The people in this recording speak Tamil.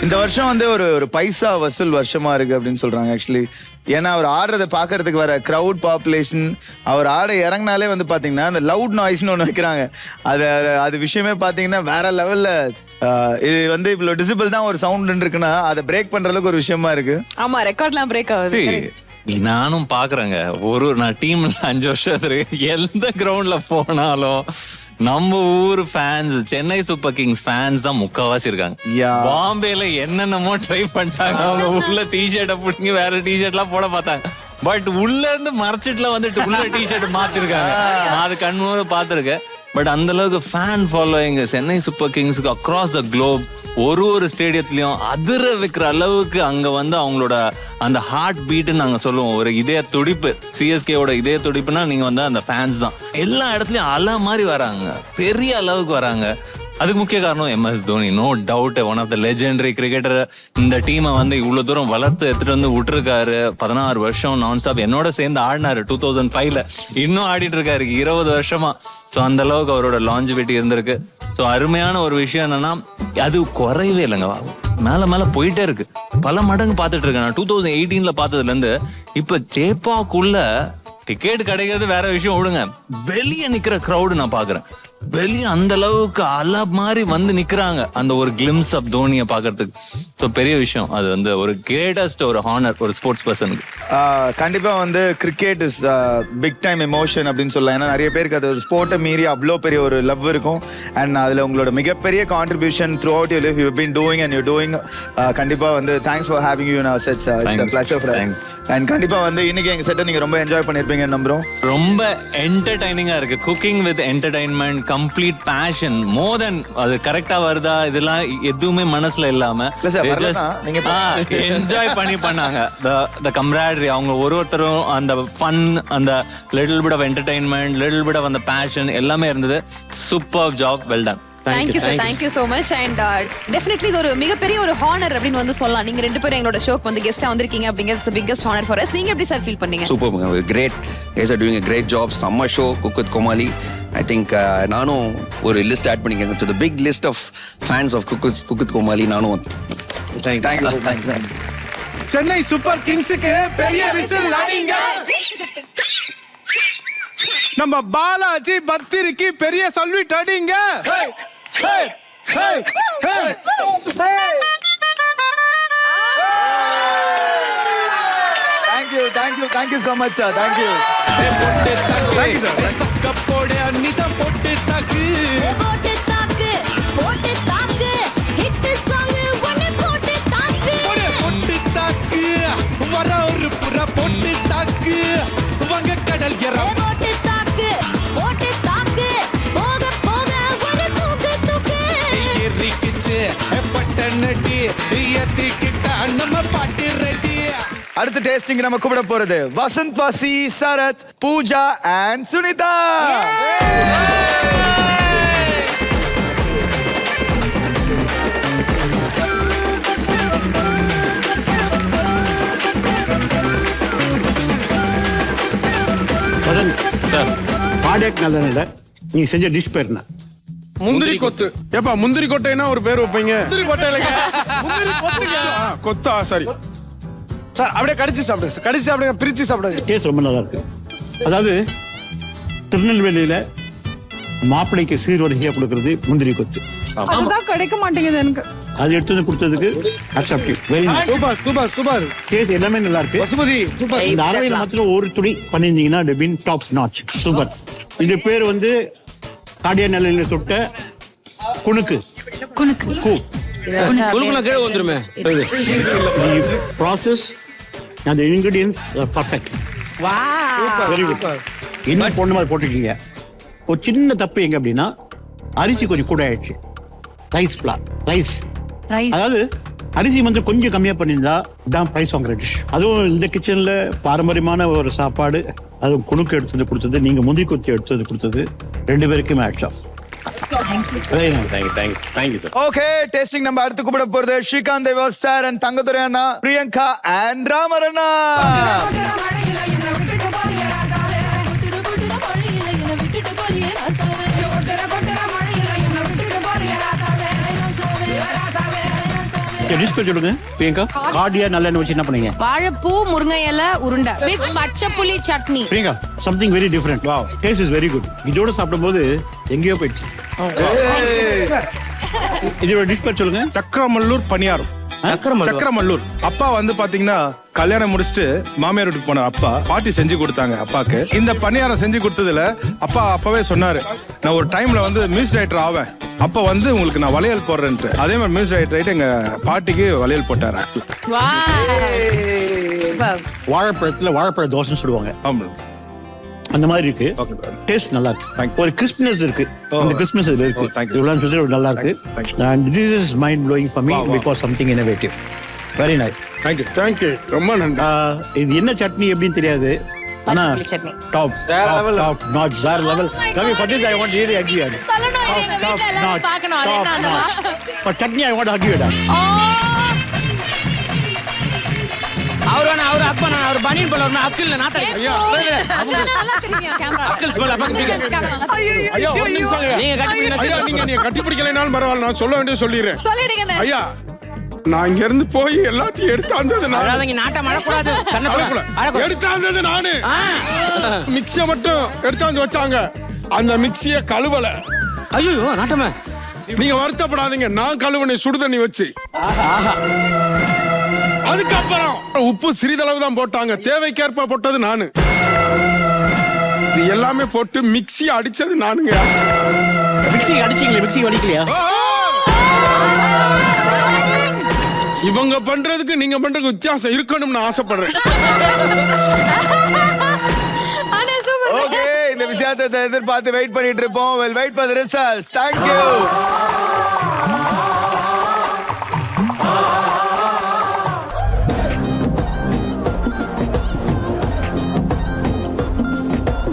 இந்த வருஷம் வந்து ஒரு பைசா வசூல் வருஷமா இருக்கு அப்படின்னு சொல்றாங்க ஆக்சுவலி. ஏன்னா அவர் ஆடுறதை பாக்குறதுக்கு வர கிரவுட் பாப்புலேஷன், அவர் ஆட இறங்கினாலே வந்து பாத்தீங்கன்னா அந்த லவுட் நாய்ஸ்னு ஒன்று வைக்கிறாங்க. அது விஷயமே பாத்தீங்கன்னா வேற லெவல்ல. இது வந்து இவ்வளவு டிசிபிள் தான் ஒரு சவுண்ட் இருக்குன்னா அதை பிரேக் பண்ற அளவுக்கு ஒரு விஷயமா இருக்கு. ஆமா, ரெக்கார்ட்லாம் பிரேக் ஆகுது. நானும் பாக்குறேங்க. நான் டீம்ல 5 வருஷத்துல எந்த கிரவுண்ட்ல போனாலும் நம்ம ஊர் fans, Chennai super Kings fans தான் முக்காவாசி இருக்காங்க. பாம்பேல என்னென்னமோ ட்ரை பண்ணிட்டாங்க. அவங்க உள்ள டிஷர்ட்டை பிடிங்க வேற டிஷர்ட் எல்லாம் போட பார்த்தாங்க. பட் உள்ள இருந்து மறைச்சிட்டுல வந்துட்டு உள்ள டிஷர்ட் மாத்திருக்காங்க. நான் அது கண்மூட பாத்துருக்கேன். பட் அந்த அளவுக்கு ஃபேன் ஃபாலோயிங் சென்னை சூப்பர் கிங்ஸ்க்கு அக்ராஸ் த குளோப், ஒரு ஸ்டேடியத்திலயும் அதிர வைக்கிற அளவுக்கு அங்க வந்து அவங்களோட அந்த ஹார்ட் பீட்னு நாங்க சொல்லுவோம். ஒரு இதய துடிப்பு, சிஎஸ்கேவோட இதய துடிப்புனா நீங்க வந்து அந்த ஃபேன்ஸ் தான். எல்லா இடத்துலயும் அலை மாதிரி வராங்க, பெரிய அளவுக்கு வராங்க. அதுக்கு முக்கிய காரணம் MS Dhoni. No doubt, one of the legendary cricketer. இந்த டீமை வந்து இவ்வளவு தூரம் வளர்த்து எடுத்துட்டு வந்து விட்டுருக்காரு. 16 வருஷம் நான் ஸ்டாப் என்னோட சேர்ந்து ஆடினாரு. 2005ல இன்னும் ஆடிட்டு இருக்காரு 20 வருஷமா. சோ அந்த அளவுக்கு அவரோட லாஞ்சிவிட்டி இருந்திருக்கு. சோ அருமையான ஒரு விஷயம் என்னன்னா அது குறையவே இல்லைங்க, மேல மேல போயிட்டே இருக்கு. பல மடங்கு பாத்துட்டு இருக்கேன். நான் 2018ல பார்த்ததுல இருந்து இப்ப சேப்பாக்குள்ள டிக்கெட் கிடைக்கிறது வேற விஷயம், விடுங்க. வெளியே நிக்கிற கிரௌடு நான் பாக்குறேன். வெளியே அந்த அளவுக்கு அலை மாதிரி வந்து நிக்கிறாங்க அந்த ஒரு கிளிம்ஸ் ஆஃப் தோனியை பாக்குறதுக்கு. ஸோ பெரிய விஷயம். அது வந்து ஒரு கிரேட்டஸ்ட் ஒரு ஹானர் ஒரு ஸ்போர்ட்ஸ் பர்சனுக்கு. கண்டிப்பா வந்து cricket is big time emotion அப்படின்னு சொல்லலாம். ஏன்னா நிறைய பேருக்கு அது ஒரு ஸ்போர்ட்டை மீறி அவ்வளோ பெரிய ஒரு லவ் இருக்கும். அண்ட் அதுல உங்களோட மிகப்பெரிய contribution throughout your life you been doing and you doing. கண்டிப்பா வந்து thanks for having you in our sets. It's a pleasure for us. And கண்டிப்பா வந்து இன்னைக்கு எங்க செட்டை நீங்க ரொம்ப என்ஜாய் பண்ணிருப்பீங்கன்னு நம்புறோம். ரொம்ப என்டர்டைனிங்கா இருக்கு. Cooking with entertainment, complete passion. More than அது கரெக்டா வருதா இதெல்லாம் எதுவுமே மனசுல இல்லாம என்ஜாய் பண்ணாங்க. the camaraderie, அவங்க ஒருத்தரும் அந்த ஃபன், அந்த little bit of entertainment, little bit of அந்த பேஷன் எல்லாமே இருந்தது. Super job, well done. Thank you sir, thank you so much. And definitely இது ஒரு மிகப்பெரிய ஒரு ஹானர் அப்படின்னு வந்து சொல்லலாம். நீங்க ரெண்டு பேரும் எங்களோட ஷோக்கு வந்து கெஸ்டா வந்திருக்கீங்க அப்படிங்கிறது it's biggest honor for us. நீங்க எப்படி சார் ஃபீல் பண்ணீங்க? Super, great. guys are doing a great job. summer show Cook with Komali. I think நானும் ஒரு லிஸ்ட் ஆட் பண்ணிக்கங்க to the big list of fans of Cook with Komali. நானும் thank you. சென்னை சூப்பர் கிங்ஸ்க்கு பெரிய விசில் அடிங்க. நம்ம பாலாஜி பத்திரிக்கு பெரிய சல்யூட் அடிங்க. Thank you so much sir. Thank you sir. சக்கப்போட அன்னிதா போட்டு தாக்கு, போட்டு தாக்கு, போட்டு தாக்கு, ஹிட் சாங் ஒன்னு போட்டு தாக்கு, போட்டு தாக்கு, வர ஒரு புற போட்டு தாக்கு, வங்க கடல் எற போட்டு தாக்கு, போட்டு தாக்கு, போக போக ஒரு தூக்கு தூக்கு, ஏறிக்கிச்சு பட்டனடி ஏத்திக்கிட்ட நம்ம பாட்டு ரெடி. அடுத்த டேஸ்டிங் நம்ம கூப்பிட போறது Vasanth Vasi, Sarath, Pooja and Sunitha. Vasanth sir, cardiac நல்ல நீ செஞ்ச டிஷ் பேர் என்ன? முந்திரி கொத்து. ஏப்பா முந்திரி கொட்டைனா ஒரு பேர் வைப்பீங்க? முந்திரி கொட்டையிலங்க, முந்திரி கொத்துங்க. கொத்தா, சாரி சார். அப்படியே கடிச்சு சாப்பிடுங்க சார், கடிச்சு சாப்பிடுங்க, பிரிச்சு சாப்பிடுங்க. டேஸ்ட் ரொம்ப நல்லா இருக்கு. அதாவது திருநெல்வேலியில மாப்பிள்ளைக்கு சீர்வரிசையா கொடுக்கறது முந்திரி கொத்து. அதுதான் கிடைக்க மாட்டேங்குது எனக்கு. அது எடுத்து வந்து கொடுத்ததுக்கு acceptive, very nice. Super super super. Taste எல்லாமே நல்லா இருக்கு. வசுமதி சூப்பர். இந்த அரவையில் மாத்திரம் ஒரு துளி பண்ணிருந்தீங்கன்னா it been top notch. Super. இது பேர் வந்து கார்டியாக் நல்ல தொட்ட குணுக்கு. குலுக்குனா கீழே வந்துருமே. ப்ராசஸ் அந்த இன்கிரிடியன்ஸ் பர்ஃபெக்ட். Very good. இன்னும் பொண்ணு மாதிரி போட்டுருக்கீங்க. ஒரு சின்ன தப்பு எங்க அப்படின்னா அரிசி கொஞ்சம் கூட ஆயிடுச்சு. ரைஸ் அதாவது அரிசி வந்து கொஞ்சம் கம்மியா பண்ணியிருந்தா தான் ப்ரைஸ் வாங்குற டிஷ். அதுவும் இந்த கிச்சன்ல பாரம்பரியமான ஒரு சாப்பாடு, அதுவும் குணுக்கு எடுத்து வந்து கொடுத்தது, நீங்க முந்திரி கொத்தி எடுத்து வந்து கொடுத்தது, ரெண்டு பேருக்குமே ஆட்சா. ஓகே, டேஸ்டிங் நம்ம அடுத்து கூப்பிட போறது ஸ்ரீகாந்த் தேவஸ் சார் அண்ட் தங்கதுரை அண்ணா, பிரியங்கா அண்ட் ராமரண்ணா. டிஸ்கோ சொல்லுங்க பிரியங்கா. கார்டியா நல்லெண்ணெய் வச்சு என்ன பண்ணீங்க வாழைப்பூ முருங்கை இலை உருண்டை வித் பச்சை புளி chutney. Priyanka something very different. Wow, taste is very good. இதோட சாப்பிடும்போது எங்கேயோ போயிடுச்சு. இதோட டிஷ் பேர் சொல்லுங்க. சக்கரமல்லூர் பணியாரம். சக்கரமல்லூர். அப்பா வந்து பாத்தீங்கன்னா கல்யாணம் முடிச்சுட்டு மாமியார் வீட்டுக்கு போன அப்பா பாட்டி செஞ்சு கொடுத்தாங்க அப்பாக்கு. இந்த பணியாரம் செஞ்சு கொடுத்ததுல அப்பா அப்பவே சொன்னாரு, நான் ஒரு டைம்ல வந்து மியூசிக் டைரக்டர் ஆவேன், அப்ப வந்து உங்களுக்கு நான் வளையல் போடுறேன்ட்டு. அதே மாதிரி மியூசிக் டைரக்டர் எங்க பாட்டிக்கு வளையல் போட்டாரு. வாழைப்பழத்துல வாழைப்பழ தோசைன்னு சொல்லுவாங்க. ஆமா, அந்த மாதிரி இருக்கு. டேஸ்ட் நல்லா இருக்கு. ஒரு கிறிஸ்பினஸ் இருக்கு. அந்த கிறிஸ்பினஸ் இதுல இருக்கு. இவ்வளவு சொல்லி நல்லா இருக்கு. And this is mind blowing for me because something innovative. Very nice. Thank you. ரொம்ப நன்றி. இது என்ன சட்னி எப்படின்னு தெரியாது. ஆனா பச்சை புளி சட்னி. டாப் நாட் வேற லெவல். கவி பத்தி I want really agree on. சொல்லணும் எங்க வீட்ல எல்லாரும் பார்க்கணும். அது என்ன அந்த For chutney I want to argue with that. அவர் அப்பா அவர் பனியன் போல அக்கில் நாத்த ஐயா, நல்லா தெரியும் கேமரா. அக்கில் போல ஐயா ஒரு நிமிஷம் ஐயா. நீங்க கட்டி ஐயா நீங்க கட்டி பிடிக்கலைனாலும் பரவாயில்ல, நான் சொல்ல வேண்டியது சொல்லிடுறேன். சொல்லிடுங்க. ஐயா, நான் இங்க இருந்து போய் எல்லாத்தையும் எடுத்தாந்தது நான். அதாவது நாட்டம் அழக்கூடாது. எடுத்தாந்தது நானு. மிக்சிய மட்டும் எடுத்தாந்து வச்சாங்க. அந்த மிக்சிய கழுவல. ஐயோ நாட்டமே. நீங்க வருத்தப்படாதீங்க, நான் கழுவனை சுடுதண்ணி வச்சு. அதுக்கப்புறம் உப்பு சிறிதளவு தான் போட்டாங்க, தேவைக்கேற்ப போட்டது நானு. இது எல்லாமே போட்டு மிக்சி அடிச்சது நானுங்க. மிக்சி அடிச்சீங்களே, மிக்சி வலிக்கலையா? இவங்க பண்றதுக்கு நீங்க பண்றதுக்கு வித்தியாசம் இருக்கணும்னு ஆசைப்படுறேன். ஓகே, இந்த விஷயத்தை எதிர்பார்த்து வெயிட் பண்ணிட்டு இருப்போம். We'll wait for the results. Thank you.